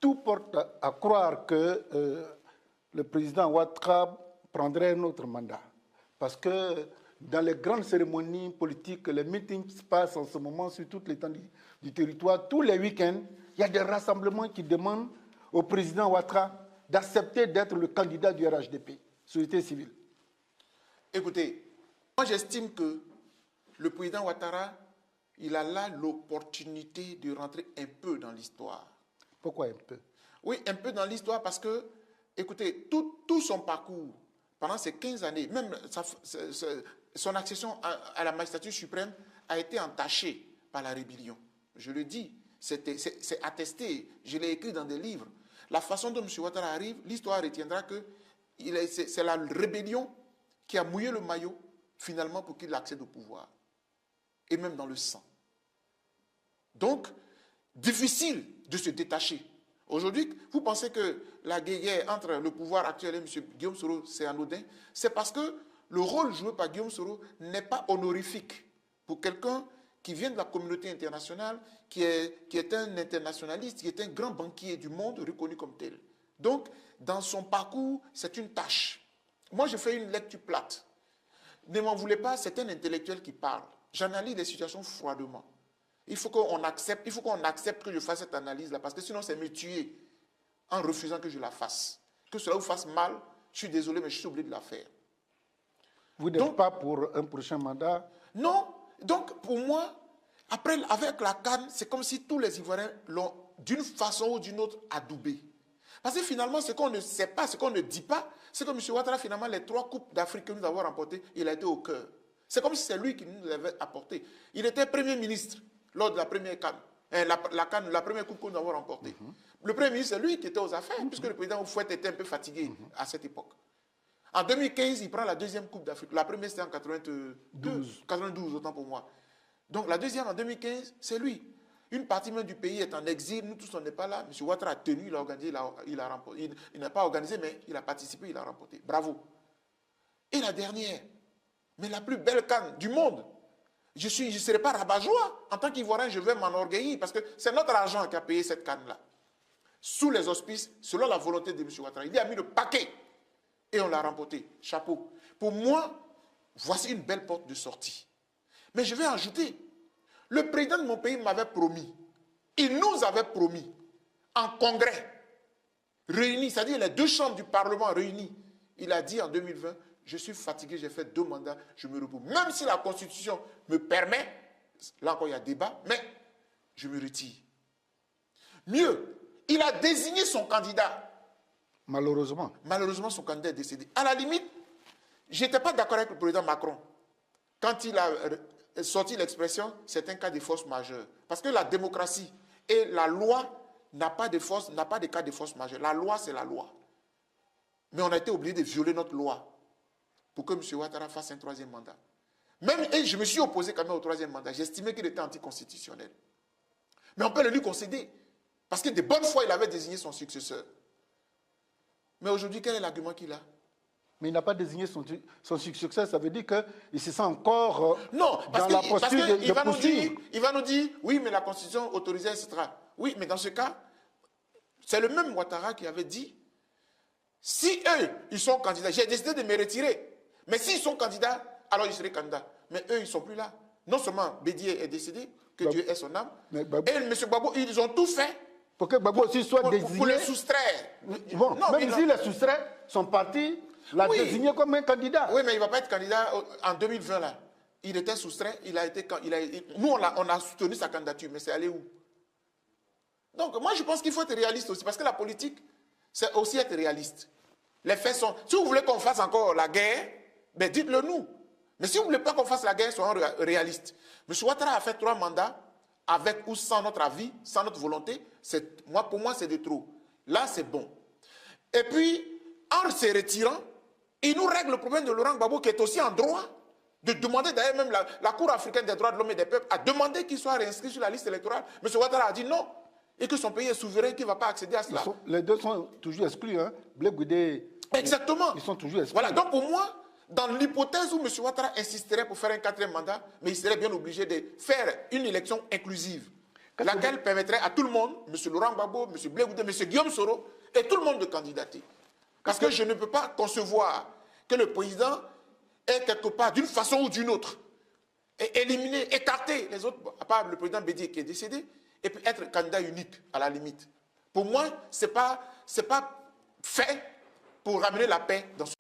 tout porte à croire que le président Ouattara prendrait un autre mandat. Parce que dans les grandes cérémonies politiques, les meetings se passent en ce moment sur toute l'étendue du territoire. Tous les week-ends, il y a des rassemblements qui demandent au président Ouattara d'accepter d'être le candidat du RHDP, société civile. Écoutez, moi j'estime que le président Ouattara, il a là l'opportunité de rentrer un peu dans l'histoire. Pourquoi un peu? Oui, un peu dans l'histoire parce que, écoutez, tout son parcours, pendant ces 15 années, même son accession à la magistrature suprême a été entachée par la rébellion. Je le dis, c'est attesté, je l'ai écrit dans des livres. La façon dont M. Ouattara arrive, l'histoire retiendra que c'est la rébellion qui a mouillé le maillot, finalement, pour qu'il accède au pouvoir. Et même dans le sang. Donc, difficile de se détacher. Aujourd'hui, vous pensez que la guerre entre le pouvoir actuel et M. Guillaume Soro, c'est anodin? C'est parce que le rôle joué par Guillaume Soro n'est pas honorifique pour quelqu'un qui vient de la communauté internationale, qui est un internationaliste, qui est un grand banquier du monde reconnu comme tel. Donc, dans son parcours, c'est une tâche. Moi, je fais une lecture plate. Ne m'en voulez pas, c'est un intellectuel qui parle. J'analyse les situations froidement. Il faut qu'on accepte que je fasse cette analyse-là, parce que sinon, c'est me tuer en refusant que je la fasse. Que cela vous fasse mal, je suis désolé, mais je suis obligé de la faire. Vous n'êtes pas pour un prochain mandat? Non. Donc, pour moi, après, avec la CAN, c'est comme si tous les Ivoiriens l'ont, d'une façon ou d'une autre, adoubé. Parce que finalement, ce qu'on ne sait pas, ce qu'on ne dit pas, c'est que M. Ouattara, finalement, les 3 coupes d'Afrique que nous avons remportées, il a été au cœur. C'est comme si c'est lui qui nous les avait apportées. Il était Premier ministre lors de la première CAN. La première coupe que nous avons remportée. Le Premier ministre, c'est lui qui était aux affaires, puisque le président Oufouette était un peu fatigué à cette époque. En 2015, il prend la deuxième coupe d'Afrique. La première, c'était en 92, autant pour moi. Donc la deuxième, en 2015, c'est lui. Une partie même du pays est en exil, nous tous on n'est pas là. M. Ouattara a tenu, il a organisé, il a remporté. Il n'a pas organisé, mais il a participé, il a remporté. Bravo. Et la dernière, mais la plus belle CAN du monde. Je ne serai pas rabat-joie. En tant qu'Ivoirien, je vais m'enorgueillir parce que c'est notre argent qui a payé cette CAN-là. Sous les auspices, selon la volonté de M. Ouattara. Il y a mis le paquet et on l'a remporté. Chapeau. Pour moi, voici une belle porte de sortie. Mais je vais ajouter, le président de mon pays m'avait promis, il nous avait promis, en congrès, réunis, c'est-à-dire les 2 chambres du Parlement réunies, il a dit en 2020, je suis fatigué, j'ai fait 2 mandats, je me repose. Même si la Constitution me permet, là encore il y a débat, mais je me retire. Mieux, il a désigné son candidat. Malheureusement. Malheureusement, son candidat est décédé. À la limite, je n'étais pas d'accord avec le président Macron. Quand il a sorti l'expression, c'est un cas de force majeure. Parce que la démocratie et la loi n'a pas de cas de force majeure. La loi, c'est la loi. Mais on a été obligé de violer notre loi pour que M. Ouattara fasse un 3e mandat. Et je me suis opposé quand même au 3e mandat. J'estimais qu'il était anticonstitutionnel. Mais on peut le lui concéder. Parce que de bonne foi, il avait désigné son successeur. Mais aujourd'hui, quel est l'argument qu'il a? Mais il n'a pas désigné son successeur, ça veut dire qu'il se sent encore non, dans la posture de poursuivre. Il va nous dire, oui, mais la Constitution autorisait, etc. Oui, mais dans ce cas, c'est le même Ouattara qui avait dit, si eux, ils sont candidats, j'ai décidé de me retirer. Mais s'ils sont candidats, alors ils seraient candidats. Mais eux, ils ne sont plus là. Non seulement Bédié est décédé, que Dieu ait son âme, et M. Gbagbo, ils ont tout fait pour que Gbagbo aussi soit désigné. Pour le soustraire. Bon, non, même s'il est soustrait, son parti l'a désigné comme un candidat. Oui, mais il ne va pas être candidat en 2020 là. Il était soustrait, nous on a soutenu sa candidature, mais c'est allé où? Donc moi je pense qu'il faut être réaliste aussi, parce que la politique, c'est aussi être réaliste. Les faits sont... Si vous voulez qu'on fasse encore la guerre, ben dites-le nous. Mais si vous ne voulez pas qu'on fasse la guerre, soyons réalistes. M. Ouattara a fait 3 mandats, avec ou sans notre avis, sans notre volonté. Pour moi, c'est de trop. Là, c'est bon. Et puis, en se retirant, il nous règle le problème de Laurent Gbagbo, qui est aussi en droit de demander, d'ailleurs même la Cour africaine des droits de l'homme et des peuples a demandé qu'il soit réinscrit sur la liste électorale. M. Ouattara a dit non, et que son pays est souverain, qu'il ne va pas accéder à cela. Les deux sont toujours exclus, hein. Blé Goudé. Exactement. Ils sont toujours exclus. Voilà, donc pour moi, dans l'hypothèse où M. Ouattara insisterait pour faire un 4e mandat, mais il serait bien obligé de faire une élection inclusive. laquelle permettrait à tout le monde, M. Laurent Gbagbo, M. Blé Goudé, M. Guillaume Soro, et tout le monde de candidater. Parce que je ne peux pas concevoir que le président ait quelque part, d'une façon ou d'une autre, éliminer, écarter les autres, à part le président Bédié qui est décédé, et puis être candidat unique à la limite. Pour moi, ce n'est pas fait pour ramener la paix dans ce